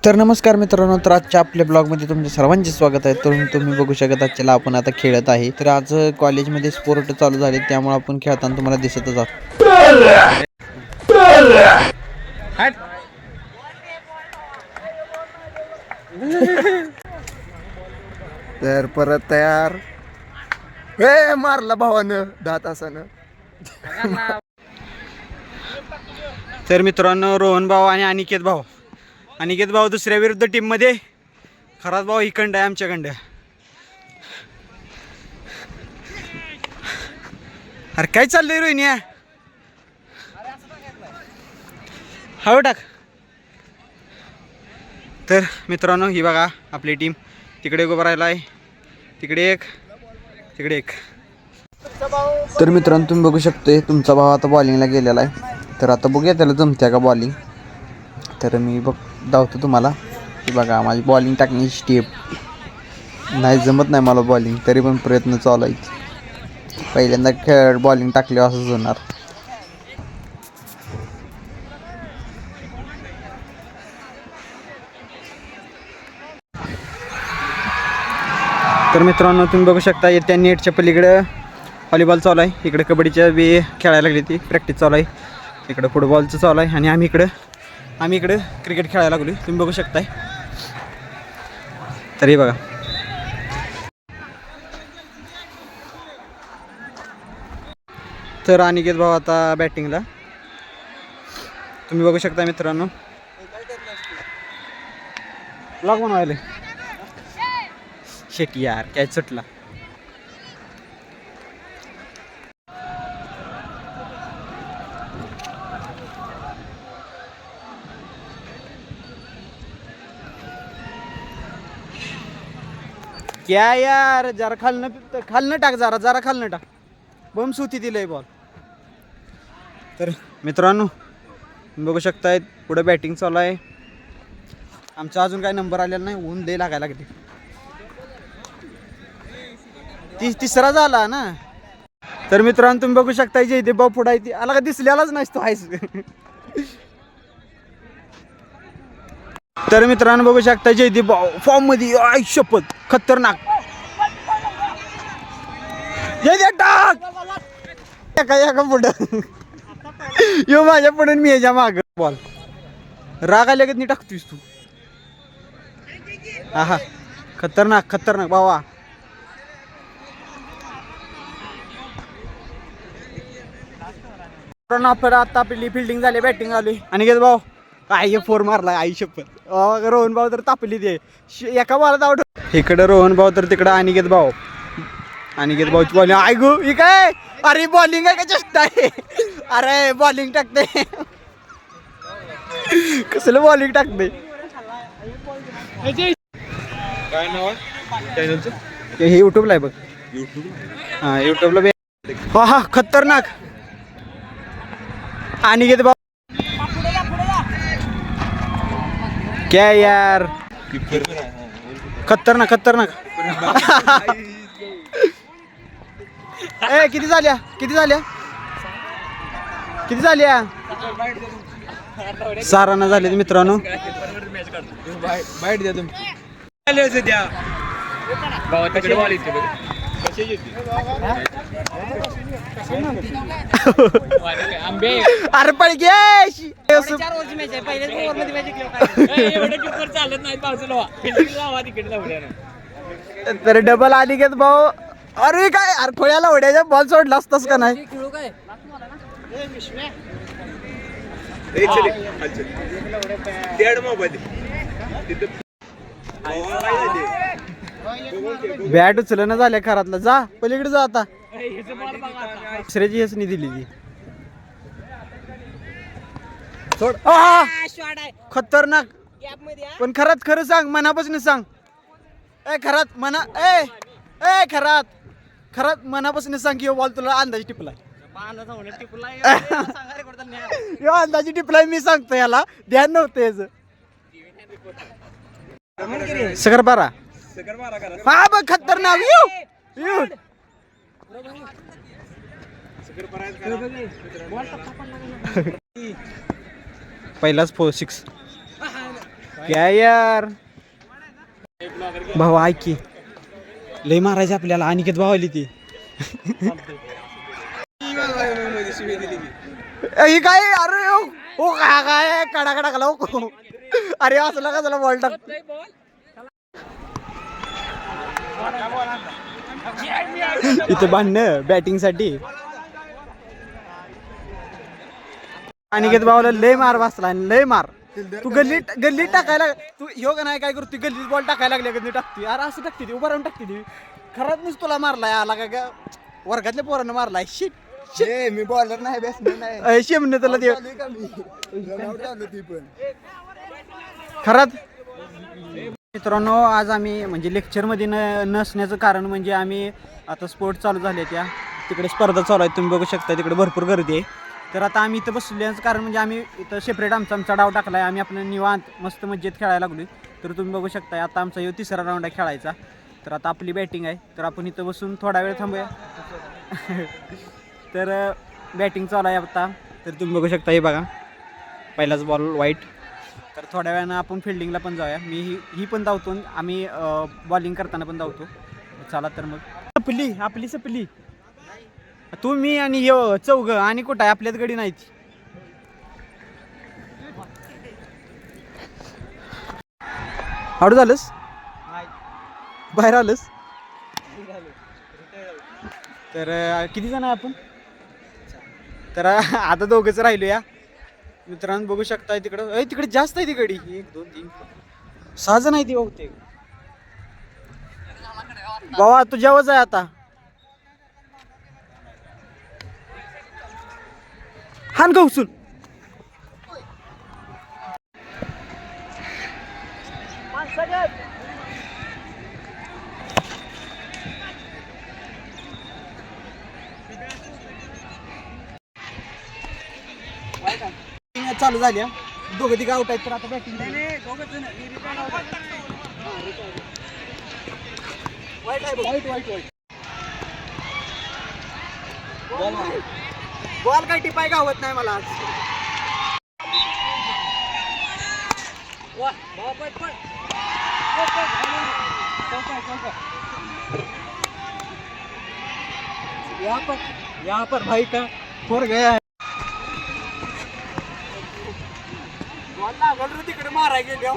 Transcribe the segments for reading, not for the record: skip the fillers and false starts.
तर नमस्कार मित्रांनो, तर आजच्या आपल्या ब्लॉगमध्ये तुमच्या सर्वांचे स्वागत आहे. तर तुम्ही बघू शकता आजच्याला आपण आता खेळत आहे. तर आज कॉलेजमध्ये स्पोर्ट चालू झाले, त्यामुळे आपण खेळताना तुम्हाला दिसतच आहोत. तर परत तयार हे मारला भावानं 10 तासानं. तर मित्रांनो, रोहन भाऊ आणि अनिकेत भाऊ दुसऱ्या विरुद्ध टीममध्ये, खरात भाऊ इकडं आहे आमच्याकडं. अरे काय चाललंय रोहिणी, हळू टाक. तर मित्रांनो, ही बघा आपली टीम तिकडे उभं राहिला आहे, तिकडे एक. तर मित्रांनो, तुम्ही बघू शकते तुमचा भाव आता बॉलिंगला गेलेला आहे. तर आता बघूया त्याला जमत्या का बॉलिंग. तर मी धावतो तुम्हाला की बघा माझी बॉलिंग टाकण्याची स्टेप. नाही जमत नाही मला बॉलिंग, तरी पण प्रयत्न चालू आहेत. पहिल्यांदा बॉलिंग टाकले असंच होणार. तर मित्रांनो, तुम्ही बघू शकता त्या नेटच्या पलीकडं व्हॉलीबॉल चालू आहे, इकडे कबड्डीच्या बी खेळायला लागली, ती प्रॅक्टिस चालू आहे. इकडं फुटबॉलचं चालू आहे आणि आम्ही इकडं क्रिकेट खेळायला लागलो, तुम्ही बघू शकताय. तर हे बघा, तर अनिकेत भाऊ आता बॅटिंगला, तुम्ही बघू शकता मित्रांनो. ब्लॉग बनवायला शेट यार, कॅच सुटला. क्या यार, जरा खालनं टाक, जरा खालनं टाक. बम सुती दिलंय बॉल. तर मित्रांनो, तुम्ही बघू शकताय पुढे बॅटिंग चालू आहे. आमचा अजून काय नंबर आलेला नाही, ऊन लय लागायला लागते. तिसरा झाला ना. तर मित्रांनो, तुम्ही बघू शकता जयदेव भाऊ पुढे आहे, आला का दिसलेलाच नाही तो आहेस. तर मित्रांनो बघू शकता जयदेव भाऊ फॉर्म मध्ये, आई शपथ खतरनाक. जयदेव टाक एका पुढं यो माझ्या पुढे, मी याच्या माग. बॉल राग आल्या का टाकतोस तू. हा खतरनाक बाबा. आता आपली फिल्डिंग झाली, बॅटिंग आली. अनिकेत भाऊ काय फोर मारला, आई शपथ. रोहन भाऊ तर तापली ते एका बॉलात आउट. इकडे रोहन भाऊ तर तिकडे अनिकेत भाऊची बॉलिंग. आय गो ही काय, अरे बॉलिंग आहे का चेष्टा आहे. अरे बॉलिंग टाकते, कसलं बॉलिंग टाकते. काय नाव चॅनलचं? हे युट्यूबला आहे बघ. हा युट्यूबला हा खतरनाक. अनिकेत भाऊ क्या यार, खतरनाक. ए किती झाल्या साराना झाले मित्रांनो. बाईट द्या तुम्ही. द्या गावाकडे बॉल येते बघ. अरे पण तर डबल अनिकेत भाऊ. अरे काय, अरे खोळ्याला ओढ्याच्या बॉल सोडला असतास का नाही. बॅट उचलणं झाल्या खरातला. जा पलीकडे जा आता. दुसऱ्याची हेच नाही दिली ती. सोड. खतरनाक. पण खरं सांग, मनापासून सांग. खरात मनापासून सांग की बॉल तुला अंदाजी टिपलाय. अंदाजी टिपलाय, मी सांगतो याला, ध्यान नव्हतं याच. सगर बारा हा बघ, खतरनाक. पहिलाच 4-6 काय यार भाऊ ऐक की लय मारायचे आपल्याला अनिकेत भाऊ आली ती ही काय अरे हो काय कडा कडा कला अरे असला का त्याला बॉल टाक इथे भांडण बॅटिंग साठी अनिकेत भाऊला लय मार बसला लय मार तू गल्लीत टाकायला तू ह्यो का नाही काय करतो गल्लीत बॉल टाकायला लागले गल्ली टाकते अरे असं टाकते ती उभा राहून टाकते ती खरंच मीच तुला मारलाय आला का वर्गातल्या पोरानं मारलाय शिट मी बॉलर नाही बॅट्समॅन नाही शेमने त्याला ते ती पण खरंच मित्रांनो आज आम्ही म्हणजे लेक्चरमध्ये नसण्याचं कारण म्हणजे आम्ही आता स्पोर्ट्स चालू झाले त्या तिकडे स्पर्धा चालू आहेत तुम्ही बघू शकता तिकडे भरपूर गर्दी आहे तर आता आम्ही इथं बसल्याचं कारण म्हणजे आम्ही इथं सेपरेट आमचा डाव टाकला आहे आम्ही आपलं निवांत मस्त मज्जेत खेळायला लागलो तर तुम्ही बघू शकता आता आमचा ह्यो तिसरा राऊंड आहे खेळायचा तर आता आपली बॅटिंग आहे तर आपण इथं बसून थोडा वेळ थांबूया तर बॅटिंग चालू आहे आता तर तुम्ही बघू शकता हे बघा पहिलाच बॉल वाईट तर थोड्या वेळानं आपण फिल्डिंगला पण जाऊया मी ही पण धावतो आम्ही बॉलिंग करताना पण धावतो चला तर मग आपली सपली तू मी आणि यो चौघ आणि कुठं आहे आपल्यात गडी नाहीत आउट झालंस बाहेर आलंस तर किती जण आहे आपण तर आता दोघंच राहिलो या मित्रांनो बघू शकताय तिकडं तिकडे जास्त आहे ती गडी 1 2 3 6 जण आहे ती बहुतेक बाबा तू जेवच आहे आता हान का उचून चालू झाली दोघं तिघं आउट आहेत तर आता बॅटिंग बॉल काय टिपाय गावत नाही मला आज यहाँ पर भाई का फोर गया है तिकडे माराय गेले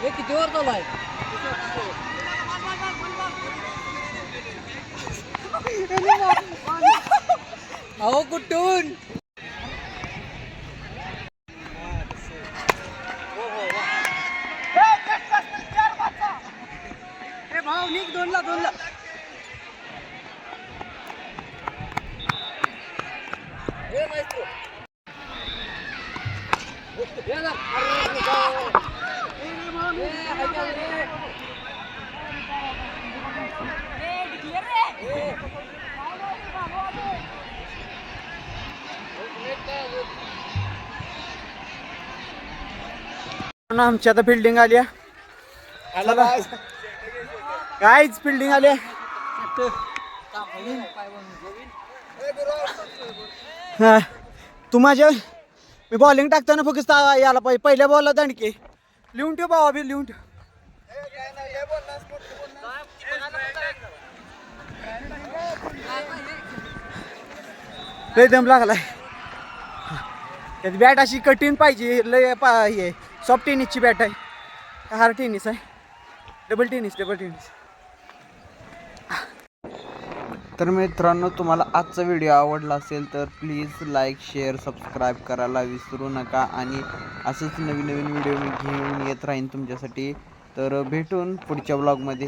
किती वर चालू आहे अहो कुठून भाव निक दोनला आमची आता फिल्डिंग आली काहीच फिल्डिंग आली तू माझ्या मी बॉलिंग टाकताना फक्त याला पाहिजे पहिल्या बॉलला दणके लिहून ठेव बाबा बी लिहून ठेव लय दम लागलाय बॅट अशी कठीण पाहिजे लय हे सॉफ्ट टेनिसची बॅट आहे हार्ड टेनिस आहे डबल टेनिस तर मित्रांनो तुम्हाला आजचा व्हिडिओ आवडला असेल तर प्लीज लाईक शेअर सबस्क्राईब करायला विसरू नका आणि असंच नवीन व्हिडिओ मी घेऊन येत राहीन तुमच्यासाठी तर भेटून पुढच्या ब्लॉगमध्ये